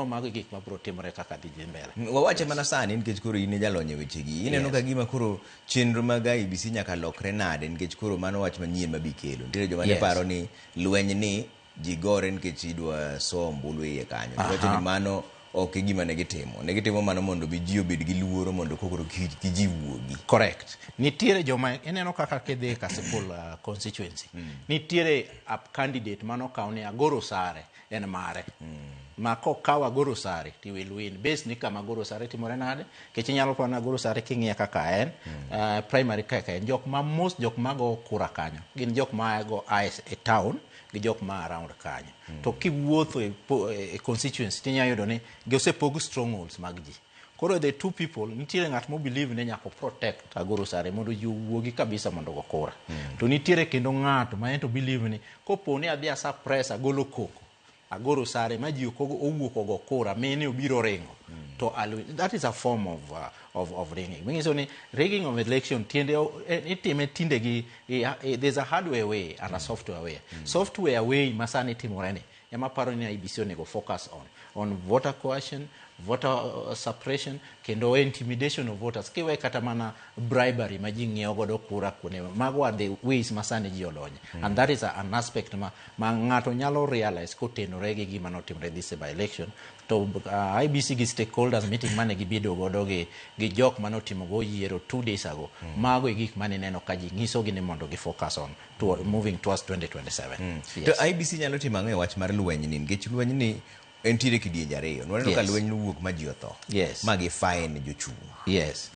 mago gik mabiro timore kaka dhi mbele. Wawache mana sani nikech koro in e jalony e wechegi. Ineno ka gima koro chenro mag IEBC nyaka lokre nade nikech koro mano wach manyien mabikelo. Nitiere joma ne paro ni lweny ni ji gore nikech idwa so ombulu iye kanyo. Wacho ni mano ok gima ne gitimo. Ne gitimo mano mondo bi ji obed gi luoro mondo kokoro ki ji wuogi. Correct. Nitiere joma ineno kaka kedhe Kasipul constituency. Nitiere up candidate mano kauni Agoro Sare en mare. Ma kokawa Agoro Sare ti will win based ni kama Agoro Sare timore nade kech inyalo pana Agoro Sare king'iya kaka en primary kaka en jok ma most jok mago kura kanyo gin jok ma go e town gi jok ma around kanyo to kiwuotho e constituency tinya yudo ni gisepog strongholds mag ji. Koro the two people nitiere ng'at mo believe ne nyako protect Agoro Sare mondo ji wuogi kabisa mondo go kura. To nitiere kendo ng'ato ma ento believe ni koponi adhi suppress agolo koko Agoro Sare ma ji owuok go kura mene obiro rengo to that is a form of rigging. Means only rigging of election tiende itime tinde gi there's a hardware way and a software way. Software way masani timorene ema paro ni IEBC onego focus on voter coercion, voter suppression, kendo intimidation of voters. Kiwe kata mana bribery ma ji ng'iewo godo kura kuone. Mago are the ways masani ji olonye. And that is an aspect ma ng'ato nyalo realize kotenore gi gima notimre this by election. To IEBC gi stakeholders meeting mane gibedo godo gi jok manotimo go yiero 2 days ago. Mago e gik mane neno ka ji nyiso gi ni mondo gi focus on moving towards 2027. To IEBC nyalo timo ang'o e wach mar lweny ni nikech lweny ni entiere kidienje ariyo. Nwaneno ka lweny wuok ma ji otho. Ma gi fine jochung'. Yes.